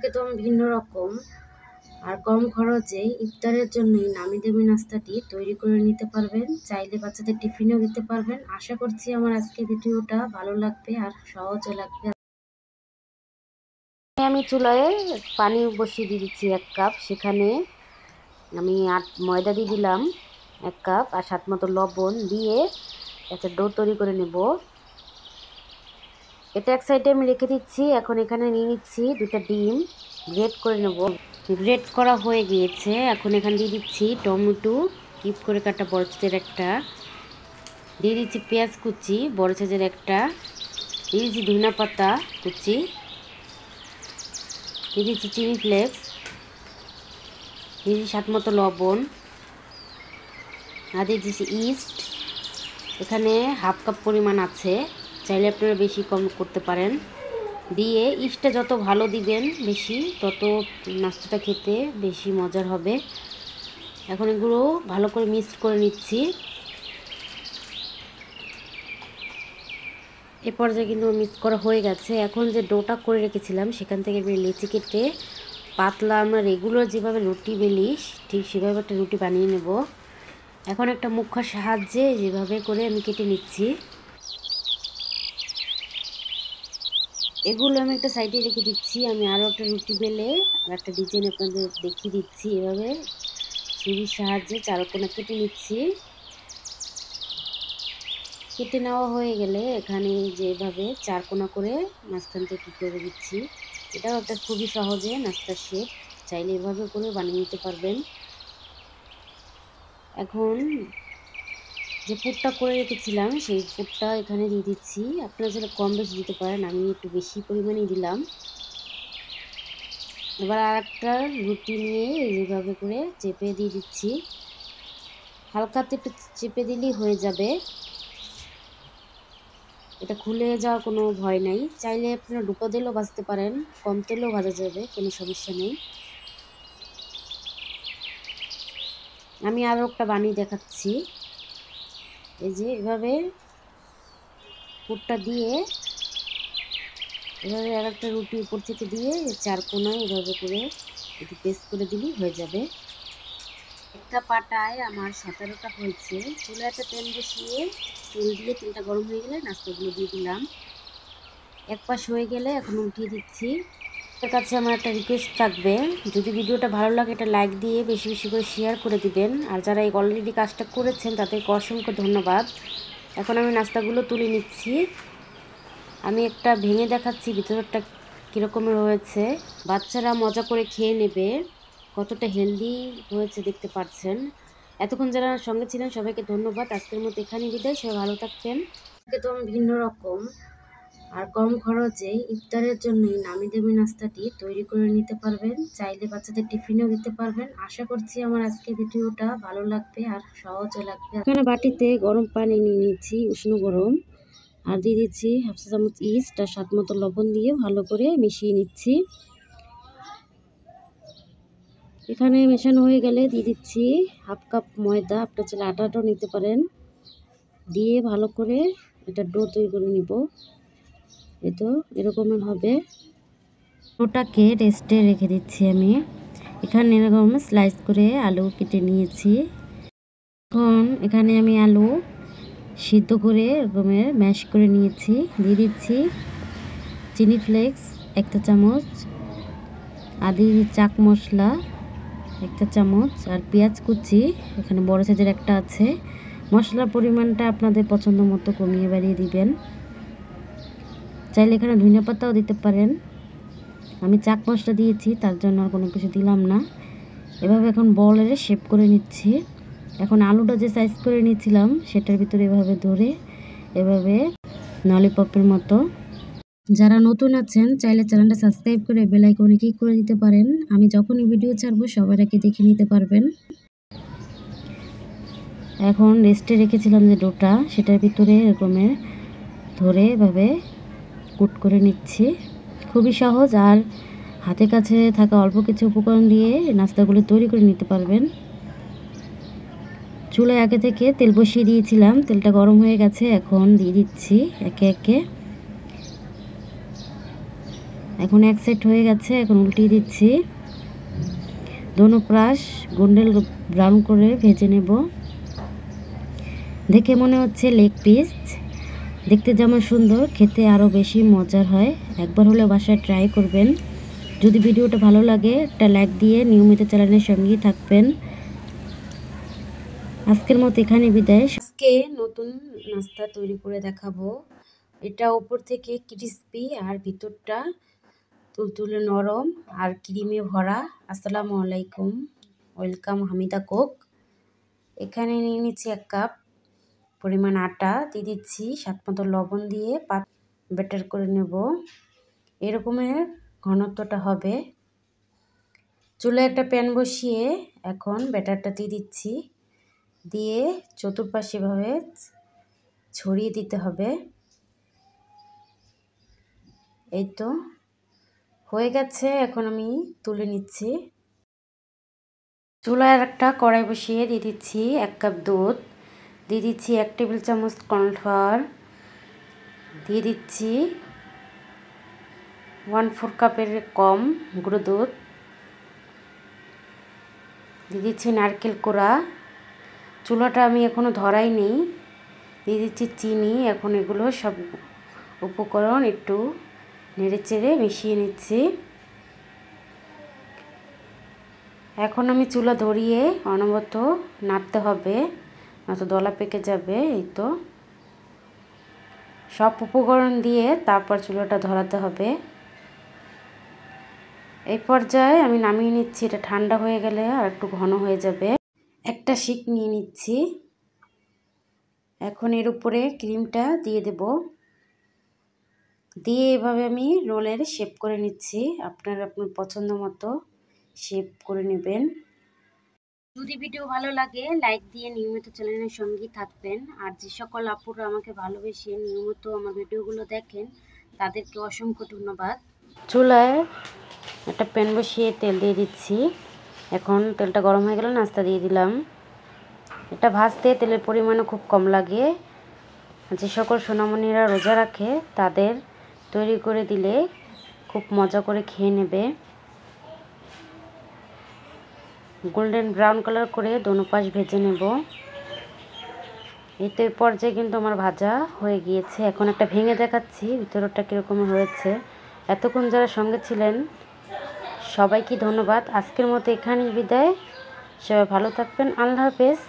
একদম ভিন্ন রকম আর কম খরচে ইফতারের জন্যই নামি দামি নাস্তাটি তৈরি করে নিতে পারবেন। চাইলে বাচ্চাদের টিফিনেও দিতে পারবেন। আশা করছি আমার আজকে ভিডিওটা ভালো লাগবে আর সহজও লাগবে। আমি চুলায় পানি বসিয়ে দিয়ে দিচ্ছি 1 কাপ। সেখানে আমি ময়দা দিয়ে দিলাম 1 কাপ আর স্বাদ মতো লবণ দিয়ে একটা ডো তৈরি করে নেব। এটা এক সাইডে আমি রেখে দিচ্ছি। এখন এখানে নিয়ে নিচ্ছি 2টা ডিম, গ্রেট করে নেব। গ্রেট করা হয়ে গিয়েছে। এখন এখানে দিয়ে দিচ্ছি টমেটো কিউব করে কাটা বড় সাইজের একটা, দিয়ে দিচ্ছি পেঁয়াজ কুচি বড় সাইজের একটা, দিয়ে দিচ্ছি ধনিয়া পাতা কুচি, দিয়ে দিচ্ছি চিলি ফ্লেক্স, দিয়ে দিচ্ছি স্বাদ মতো লবণ আর দিয়ে দিচ্ছি ইস্ট। এখানে হাফ কাপ পরিমাণ আছে, চাইলে আপনারা বেশি কম করতে পারেন। দিয়ে ইস্টটা যত ভালো দিবেন বেশি, তত নাস্তাটা খেতে বেশি মজার হবে। এখন এগুলো ভালো করে মিক্স করে নিচ্ছি। এ পর্যায়ে কিন্তু মিক্স করা হয়ে গেছে। এখন যে ডোটা করে রেখেছিলাম সেখান থেকে আমি লেচি কেটে পাতলা আমরা রেগুলার যেভাবে রুটি বেলি ঠিক সেভাবে একটা রুটি বানিয়ে নেব। এখন একটা মুখার সাহায্যে যেভাবে করে আমি কেটে নিচ্ছি। এগুলো আমি একটা সাইডে রেখে দিচ্ছি। আমি আরও একটা রুটি বেলে আর একটা ডিজাইন আপনাদের দেখিয়ে দিচ্ছি। এভাবে ছুরির সাহায্যে চারকোনা কেটে নিচ্ছি। কেটে নেওয়া হয়ে গেলে এখানে যেভাবে চারকোনা করে মাঝখান থেকে করে দিচ্ছি। এটাও একটা খুবই সহজে নাস্তার শেপ, চাইলে এভাবে করে বানিয়ে নিতে পারবেন। এখন যে পুরটা করে রেখেছিলাম সেই পুরটা এখানে দিয়ে দিচ্ছি। আপনারা যারা কম বেশি দিতে পারেন, আমি একটু বেশি পরিমাণে দিলাম। এবার আর একটা রুটি নিয়ে এইভাবে করে চেপে দিয়ে দিচ্ছি। হালকাতে একটু চেপে দিলেই হয়ে যাবে। এটা খুলে যাওয়ার কোনো ভয় নাই। চাইলে আপনারা ডুবো তেলেও ভাজতে পারেন, কম তেলেও ভাজা যাবে, কোনো সমস্যা নেই। আমি আরও একটা বানিয়ে দেখাচ্ছি। এই যে এভাবে পুরটা দিয়ে এভাবে আর একটা রুটি উপর থেকে দিয়ে চার কোনায় এভাবে করে একটু পেস্ট করে দিলেই হয়ে যাবে। একটা পাটায় আমার 17টা হয়েছে। চুলায় একটা তেল বসিয়ে তেল দিয়ে তেলটা গরম হয়ে গেলে নাস্তাগুলো দিয়ে দিলাম। এক পাশ হয়ে গেলে এখন উল্টিয়ে দিচ্ছি। এর কাছে আমার একটা রিকোয়েস্ট থাকবে, যদি ভিডিওটা ভালো লাগে এটা লাইক দিয়ে বেশি বেশি করে শেয়ার করে দিবেন। আর যারা এই অলরেডি কাজটা করেছেন তাদেরকে অসংখ্য ধন্যবাদ। এখন আমি নাস্তাগুলো তুলে নিচ্ছি। আমি একটা ভেঙে দেখাচ্ছি ভিতরটা কীরকমের হয়েছে। বাচ্চারা মজা করে খেয়ে নেবে, কতটা হেলদি হয়েছে দেখতে পাচ্ছেন। এতক্ষণ যারা সঙ্গে ছিলেন সবাইকে ধন্যবাদ। আজকের মতো এখানেই বিদায়। সবাই ভালো থাকবেন। একদম ভিন্ন রকম আর কম খরচে ইফতারের জন্যই নামি দামি নাস্তাটি তৈরি করে নিতে পারবেন। চাইলে বাচ্চাদের টিফিনেও দিতে পারবেন। আশা করছি আমার আজকে ভিডিওটা ভালো লাগবে আর সহজও লাগবে। এখানে বাটিতে গরম পানি নিয়ে নিচ্ছি, উষ্ণ গরম, আর দিয়ে দিচ্ছি হাফ চা চামচ ইস্ট আর স্বাদ মতো লবণ দিয়ে ভালো করে মিশিয়ে নিচ্ছি। এখানে মেশানো হয়ে গেলে দিয়ে দিচ্ছি হাফ কাপ ময়দা, আপনার চাইলে আটাটাও নিতে পারেন। দিয়ে ভালো করে এটা ডো তৈরি করে নিব। তো এরকমের হবে। ডোটাকে রেস্টে রেখে দিচ্ছি আমি। এখানে এরকম স্লাইস করে আলু কেটে নিয়েছি। এখন এখানে আমি আলু সিদ্ধ করে এরকমের ম্যাশ করে নিয়েছি। দিয়ে দিচ্ছি চিলি ফ্লেক্স 1 চা চামচ, আদি চাক মশলা 1 চা চামচ, আর পেঁয়াজ কুচি এখানে বড় সাইজের একটা আছে। মশলার পরিমাণটা আপনাদের পছন্দ মতো কমিয়ে বাড়িয়ে দিবেন। চাইলে এখানে ধনিয়া পাতাও দিতে পারেন। আমি চাক মশলা দিয়েছি তার জন্য আর কোনো কিছু দিলাম না। এভাবে এখন বলের শেপ করে নিচ্ছি। এখন আলুটা যে সাইজ করে নিয়েছিলাম সেটার ভিতরে এভাবে ধরে এভাবে ললিপপের মতো। যারা নতুন আছেন চাইলে চ্যানেলটা সাবস্ক্রাইব করে বেল আইকনে ক্লিক করে দিতে পারেন। আমি যখনই ভিডিও ছাড়বো সবার আগে দেখে নিতে পারবেন। এখন রেস্টে রেখেছিলাম যে ডোটা, সেটার ভিতরে এরকমের ধরে এভাবে কুট করে নিচ্ছি। খুবই সহজ, আর হাতের কাছে থাকা অল্প কিছু উপকরণ দিয়ে নাস্তাগুলো তৈরি করে নিতে পারবেন। চুলায় আগে থেকে তেল বসিয়ে দিয়েছিলাম, তেলটা গরম হয়ে গেছে। এখন দিয়ে দিচ্ছি একে একে এখন এক সাইড হয়ে গেছে, এখন উল্টিয়ে দিচ্ছি। দোনো পাশ গোল্ডেন ব্রাউন করে ভেজে নেব। দেখে মনে হচ্ছে লেগ পিস, দেখতে যেমন সুন্দর, খেতে আরও বেশি মজার হয়। একবার হলে বাসায় ট্রাই করবেন। যদি ভিডিওটা ভালো লাগে একটা লাইক দিয়ে নিয়মিত চ্যানেলের সঙ্গেই থাকবেন। আজকের মতো এখানে বিদায়। আজকে নতুন নাস্তা তৈরি করে দেখাবো। এটা উপর থেকে ক্রিস্পি আর ভিতরটা তুলতুলে নরম আর ক্রিমে ভরা। আসসালামু আলাইকুম, ওয়েলকাম হামিদা কুক। এখানে নিয়ে নিচ্ছি 1 কাপ পরিমাণ আটা, দিয়ে দিচ্ছি স্বাদ মতো লবণ দিয়ে ব্যাটার করে নেব। এরকমের ঘনত্বটা হবে। চুলায় একটা প্যান বসিয়ে এখন ব্যাটারটা দিয়ে দিচ্ছি, দিয়ে চতুর্পাশে ভাবে ছড়িয়ে দিতে হবে। এই তো হয়ে গেছে, এখন আমি তুলে নিচ্ছি। চুলায় একটা কড়াই বসিয়ে দিয়ে দিচ্ছি 1 কাপ দুধ, দিয়ে দিচ্ছি 1 টেবিল চামচ কর্নফ্লাওয়ার, দিয়ে দিচ্ছি 1/4 কাপের কম গুঁড়ো দুধ, দিয়ে দিচ্ছি নারকেল কোড়া। চুলাটা আমি এখনও ধরাই নেই। দিয়ে দিচ্ছি চিনি। এখন এগুলো সব উপকরণ একটু নেড়েচেড়ে মিশিয়ে নিচ্ছি। এখন আমি চুলা ধরিয়ে অনবরত নাড়তে হবে, নয়তো দলা পেকে যাবে। এই তো সব উপকরণ দিয়ে তারপর চুলাটা ধরাতে হবে। এই পর্যায়ে আমি নামিয়ে নিচ্ছি। এটা ঠান্ডা হয়ে গেলে আর একটু ঘন হয়ে যাবে। একটা শিক নিয়ে নিচ্ছি। এখন এর উপরে ক্রিমটা দিয়ে দেব, দিয়ে এভাবে আমি রোলের শেপ করে নিচ্ছি। আপনার পছন্দ মতো শেপ করে নেবেন। যদি ভিডিও ভালো লাগে লাইক দিয়ে নিয়মিত চ্যানেলের সঙ্গেই থাকবেন। আর যে সকল আপুরা আমাকে ভালোবেসে নিয়মিত আমার ভিডিওগুলো দেখেন তাদেরকে অসংখ্য ধন্যবাদ। চুলায় একটা প্যান বসিয়ে তেল দিয়ে দিচ্ছি। এখন তেলটা গরম হয়ে গেলে নাস্তা দিয়ে দিলাম। এটা ভাজতে তেলের পরিমাণও খুব কম লাগে। যে সকল সোনামণিরা রোজা রাখে তাদের তৈরি করে দিলে খুব মজা করে খেয়ে নেবে। গোল্ডেন ব্রাউন কালার করে দোনো পাশ ভেজে নেব। এই তো এই পর্যায়ে কিন্তু আমার ভাজা হয়ে গিয়েছে। এখন একটা ভেঙে দেখাচ্ছি ভিতরটা কীরকম হয়েছে। এতক্ষণ যারা সঙ্গে ছিলেন সবাইকে ধন্যবাদ। আজকের মতো এখানেই বিদায়। সবাই ভালো থাকবেন। আল্লাহ হাফেজ।